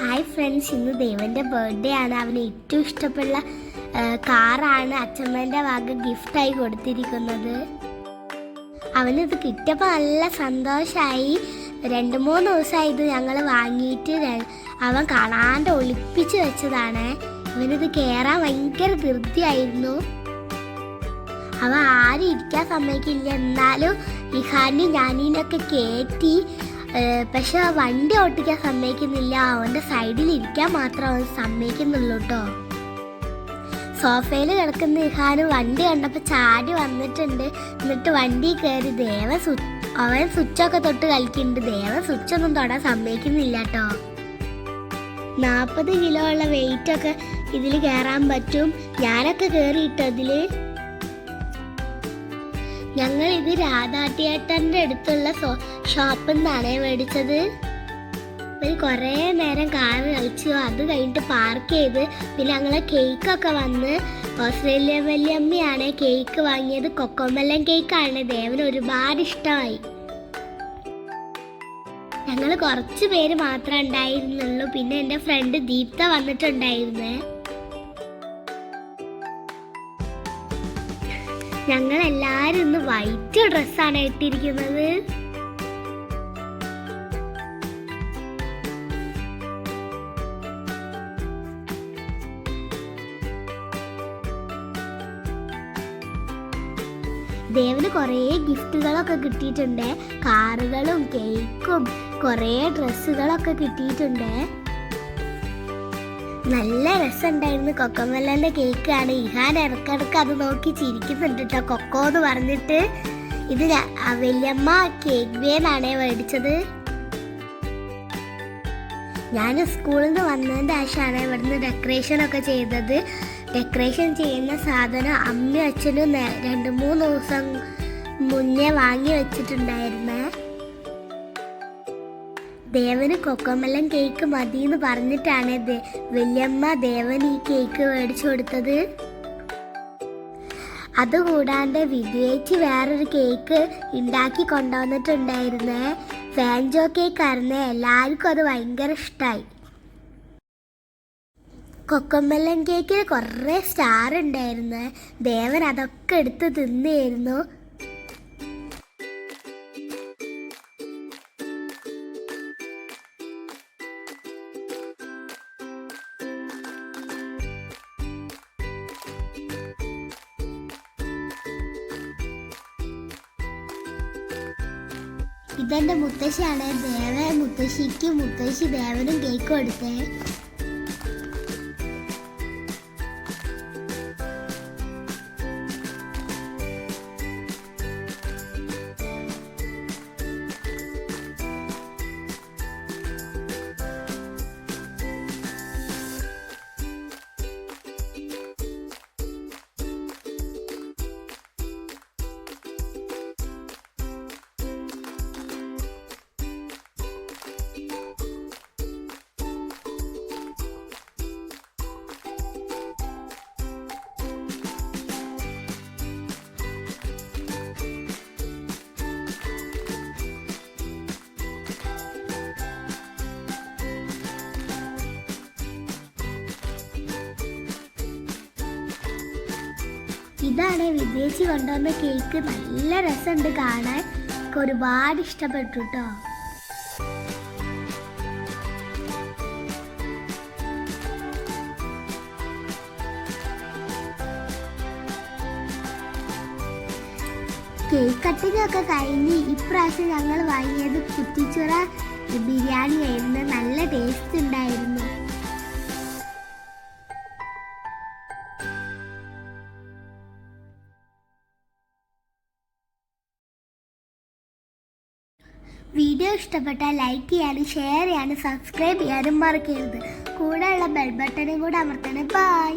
Hi friends, ഇന്ന് ദേവൻ്റെ birthday ആണ്. അവന് ഏറ്റവും ഇഷ്ടപ്പെട്ട കാറാണ് അച്ഛമ്മേൻ്റെ വക ഗിഫ്റ്റായി കൊടുത്തിരിക്കുന്നത്. അവനിത് കിട്ടിയപ്പോൾ നല്ല സന്തോഷമായി. 2-3 ദിവസമായി ഇത് ഞങ്ങൾ വാങ്ങിയിട്ട് അവൻ കാണാണ്ട് ഒളിപ്പിച്ച് വെച്ചതാണ്. ഇവനിത് കയറാൻ ഭയങ്കര ധൃതിയായിരുന്നു. അവൻ ആരും ഇരിക്കാൻ സമ്മതിക്കില്ല. എന്നാലും ഇഹാനും ഞാനീനൊക്കെ കയറ്റി. പക്ഷെ വണ്ടി ഓട്ടിക്കാൻ സമ്മതിക്കുന്നില്ല. അവൻ്റെ സൈഡിൽ ഇരിക്കാൻ മാത്രം അവൻ സമ്മതിക്കുന്നുള്ളൂ കേട്ടോ. സോഫയിൽ കിടക്കുന്ന ഇഹാന് വണ്ടി കണ്ടപ്പോൾ ചാടി വന്നിട്ടുണ്ട്. എന്നിട്ട് വണ്ടി കയറി അവൻ സ്വിച്ചൊക്കെ തൊട്ട് കളിക്കുന്നുണ്ട്. ദേവൻ സ്വിച്ചൊന്നും തൊടാൻ സമ്മതിക്കുന്നില്ല കേട്ടോ. 40 കിലോ ഉള്ള വെയിറ്റൊക്കെ ഇതിൽ കയറാൻ പറ്റും. ഞാനൊക്കെ കയറിയിട്ടോ ഇതിൽ. ഞങ്ങൾ ഇത് രാധാ തിയേറ്ററിൻ്റെ അടുത്തുള്ള ഷോപ്പിൽ നിന്നാണ് മേടിച്ചത്. ഒരു കുറേ നേരം കാറ് കളിച്ചു. അത് കഴിഞ്ഞിട്ട് പാർക്ക് ചെയ്ത് പിന്നെ ഞങ്ങൾ കേക്കൊക്കെ വന്ന്. ഓസ്ട്രേലിയ വല്യമ്മയാണ് കേക്ക് വാങ്ങിയത്. കൊക്കോമെല്ലൻ കേക്കാണ്. ദേവന് ഒരുപാട് ഇഷ്ടമായി. ഞങ്ങൾ കുറച്ച് പേര് മാത്രമേ ഉണ്ടായിരുന്നുള്ളൂ. പിന്നെ എൻ്റെ ഫ്രണ്ട് ദീപ്ത വന്നിട്ടുണ്ടായിരുന്നേ. ഞങ്ങളെല്ലാവരും ഇന്ന് വൈറ്റ് ഡ്രസ്സാണ് ഇട്ടിരിക്കുന്നത്. ദേവന് കുറേ ഗിഫ്റ്റുകളൊക്കെ കിട്ടിയിട്ടുണ്ട്. കാറുകളും കേക്കും കുറേ ഡ്രസ്സുകളൊക്കെ കിട്ടിയിട്ടുണ്ട്. നല്ല രസമുണ്ടായിരുന്നു. കൊക്കോമെല്ലൻ്റെ കേക്കാണ്. ഇഹാൻ ഇടക്കിടക്ക് അത് നോക്കി ചിരിക്കുന്നുണ്ട് കേട്ടോ. കൊക്കോ എന്ന് പറഞ്ഞിട്ട്. ഇത് വല്യമ്മ കേക്ക് വേനാണ് മേടിച്ചത്. ഞാൻ സ്കൂളിൽ നിന്ന് വന്നതിൻ്റെ ശേഷമാണ് ഇവിടുന്ന് ഡെക്കറേഷനൊക്കെ ചെയ്തത്. ഡെക്കറേഷൻ ചെയ്യുന്ന സാധനം അമ്മയും അച്ഛനും 2-3 ദിവസം മുന്നേ വാങ്ങി വെച്ചിട്ടുണ്ടായിരുന്നേ. ദേവന് കൊക്കോമെല്ലൻ കേക്ക് മതി എന്ന് പറഞ്ഞിട്ടാണ് വല്യമ്മ ദേവന് ഈ കേക്ക് മേടിച്ചു കൊടുത്തത്. അതുകൂടാണ്ട് വിദ്യേച്ചി വേറൊരു കേക്ക് ഉണ്ടാക്കി കൊണ്ടുവന്നിട്ടുണ്ടായിരുന്നേ. ഫാൻജോ കേക്കായിരുന്നേ. എല്ലാവർക്കും അത് ഭയങ്കര ഇഷ്ടമായി. കൊക്കോമെല്ലൻ കേക്കിൽ കുറേ സ്റ്റാർ ഉണ്ടായിരുന്നു. ദേവൻ അതൊക്കെ എടുത്ത് തിന്നായിരുന്നു. ഇതെന്റെ മുത്തശ്ശിയാണ്. മുത്തശ്ശി ദേവനും കേക്ക് കൊടുത്തേ. ഇതാണ് വിദേശി കൊണ്ടുവന്ന കേക്ക്. നല്ല രസമുണ്ട് കാണാൻ. ഒരുപാട് ഇഷ്ടപ്പെട്ടു കേട്ടോ. കേക്ക് കട്ടിംഗ് ഒക്കെ കഴിഞ്ഞ് ഇപ്രാവശ്യം ഞങ്ങൾ വാങ്ങിയത് കുറ്റിച്ചുറ ബിരിയാണി ആയിരുന്നു. നല്ല ടേസ്റ്റ് ഉണ്ടായിരുന്നു. വീഡിയോ ഇഷ്ടപ്പെട്ടാൽ ലൈക്ക് ചെയ്യാനും ഷെയർ ചെയ്യാനും സബ്സ്ക്രൈബ് ചെയ്യാനും മറക്കരുത്. കൂടെയുള്ള ബെൽ ബട്ടണും കൂടെ അമർത്തണം. ബൈ.